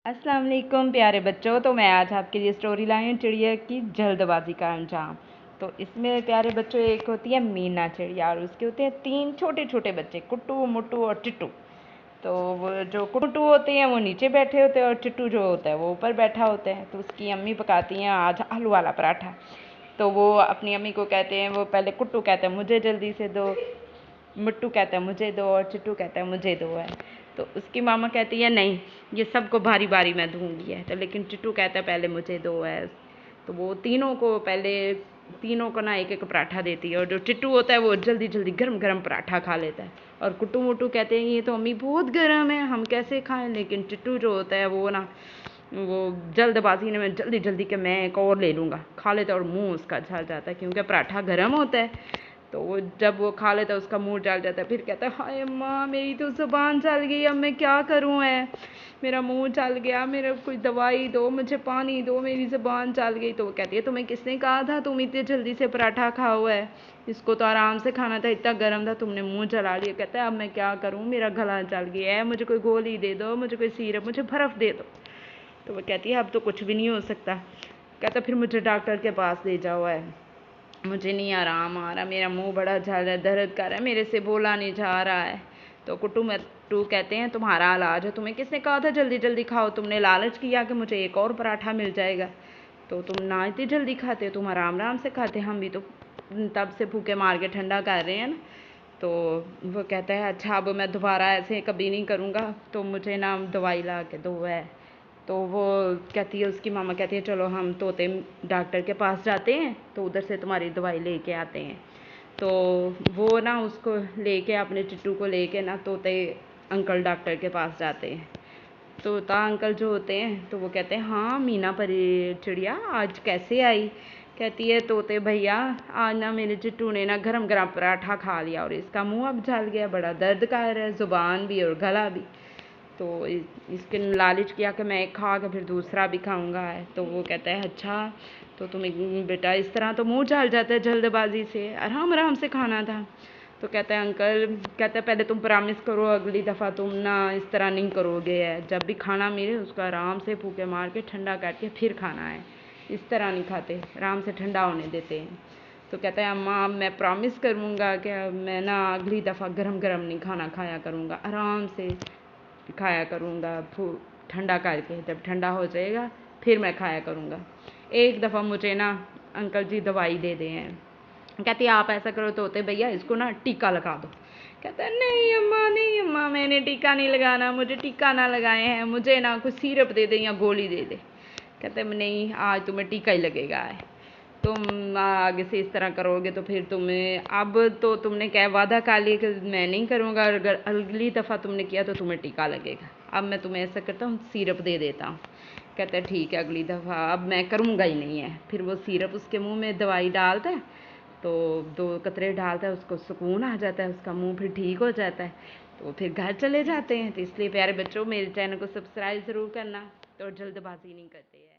अस्सलाम वालेकुम प्यारे बच्चों। तो मैं आज आपके लिए स्टोरी लाई हूँ चिड़िया की जल्दबाजी का अंजाम। तो इसमें प्यारे बच्चों एक होती है मीना चिड़िया और उसके होते हैं 3 छोटे छोटे बच्चे, कुट्टू मुट्टू और चिट्टू। तो वो जो कुट्टू होते हैं वो नीचे बैठे होते हैं और चिट्टू जो होता है वो ऊपर बैठा होता है। तो उसकी अम्मी पकाती हैं आज आलू वाला पराठा। तो वो अपनी अम्मी को कहते हैं, वो पहले कुट्टू कहता है मुझे जल्दी से दो, मुट्टू कहता है मुझे दो और चिट्टू कहता है मुझे दो है। तो उसकी मामा कहती है नहीं, ये सबको बारी बारी मैं दूंगी है। तो लेकिन चिट्टू कहता है पहले मुझे दो है। तो वो तीनों को पहले, तीनों को ना एक एक पराठा देती है और जो चिट्टू होता है वो जल्दी जल्दी गरम गरम पराठा खा लेता है। और कुट्टू मुट्टू कहते हैं ये तो अम्मी बहुत गर्म है, हम कैसे खाएं। लेकिन चिट्टू जो होता है वो ना, वो जल्दबाजी में जल्दी जल्दी के मैं एक और ले लूँगा खा लेता है और मुंह उसका जल जाता है क्योंकि पराठा गर्म होता है। तो वो जब वो खा लेता है उसका मुंह जल जाता है। फिर कहता है हाय अम्मा मेरी तो ज़ुबान जल गई, अब मैं क्या करूँ है, मेरा मुंह जल गया, मेरा कोई दवाई दो, मुझे पानी दो, मेरी ज़ुबान जल गई। तो वो कहती है तुम्हें किसने कहा था तुम इतने जल्दी से पराठा खाओ है, इसको तो आराम से खाना था, इतना गर्म था, तुमने मुंह जला लिया। कहता है अब मैं क्या करूँ, मेरा गला जल गया है, मुझे कोई गोली दे दो, मुझे कोई सिरप, मुझे बर्फ़ दे दो। तो वो कहती है अब तो कुछ भी नहीं हो सकता। कहता फिर मुझे डॉक्टर के पास ले जाओ है, मुझे नहीं आराम आ रहा, मेरा मुंह बड़ा जल रहा है, दर्द कर रहा है, मेरे से बोला नहीं जा रहा है। तो कुट्टू मट्टू कहते हैं तुम्हारा इलाज है, तुम्हें किसने कहा था जल्दी जल्दी खाओ, तुमने लालच किया कि मुझे एक और पराठा मिल जाएगा, तो तुम ना इतनी जल्दी खाते, तुम आराम आराम से खाते, हम भी तो तब से भूखे मार के ठंडा कर रहे हैं ना। तो वो कहता है अच्छा अब मैं दोबारा ऐसे कभी नहीं करूँगा, तो मुझे ना दवाई ला के दो है। तो वो कहती है, उसकी मामा कहती है चलो हम तोते डॉक्टर के पास जाते हैं, तो उधर से तुम्हारी दवाई लेके आते हैं। तो वो ना उसको लेके, अपने चिट्टू को लेके ना तोते अंकल डॉक्टर के पास जाते हैं। तोता अंकल जो होते हैं तो वो कहते हैं हाँ मीना परी चिड़िया आज कैसे आई। कहती है तोते भैया आज ना मेरे चिट्टू ने ना गरम गरम पराठा खा लिया और इसका मुंह अब जल गया, बड़ा दर्द कर रहा है, ज़ुबान भी और गला भी। तो इसके लालच किया कि मैं एक खा के फिर दूसरा भी खाऊंगा है। तो वो कहता है अच्छा तो तुम बेटा इस तरह तो मुंह जल जाता है, जल्दबाजी से आराम आराम से खाना था। तो कहता है अंकल, कहता है पहले तुम प्रॉमिस करो अगली दफ़ा तुम ना इस तरह नहीं करोगे है, जब भी खाना मिले उसको आराम से फूके मार के ठंडा करके फिर खाना है, इस तरह नहीं खाते, आराम से ठंडा होने देते हैं। तो कहता है अम्मा मैं प्रॉमिस करूँगा कि मैं ना अगली दफ़ा गरम गरम नहीं खाना खाया करूँगा, आराम से खाया करूँगा, ठंडा करके, जब ठंडा हो जाएगा फिर मैं खाया करूँगा। एक दफ़ा मुझे ना अंकल जी दवाई दे दें हैं। कहती है आप ऐसा करो तोते भैया इसको ना टीका लगा दो। कहता है नहीं अम्मा नहीं अम्मा मैंने टीका नहीं लगाना, मुझे टीका ना लगाए हैं, मुझे ना कुछ सिरप दे दे या गोली दे दे। कहते हैं नहीं आज तुम्हें टीका ही लगेगा है, तुम आगे से इस तरह करोगे तो फिर तुम्हें, अब तो तुमने क्या वादा कर लिया कि मैं नहीं करूँगा, अगर अगली दफ़ा तुमने किया तो तुम्हें टीका लगेगा, अब मैं तुम्हें ऐसा करता हूँ सिरप दे देता हूँ। कहता है ठीक है अगली दफ़ा अब मैं करूँगा ही नहीं है। फिर वो सिरप उसके मुंह में दवाई डालता है, तो 2 कतरे डालता है, उसको सुकून आ जाता है, उसका मुंह फिर ठीक हो जाता है, तो फिर घर चले जाते हैं। तो इसलिए प्यारे बच्चों मेरे चैनल को सब्सक्राइब ज़रूर करना, तो जल्दबाजी नहीं करते हैं।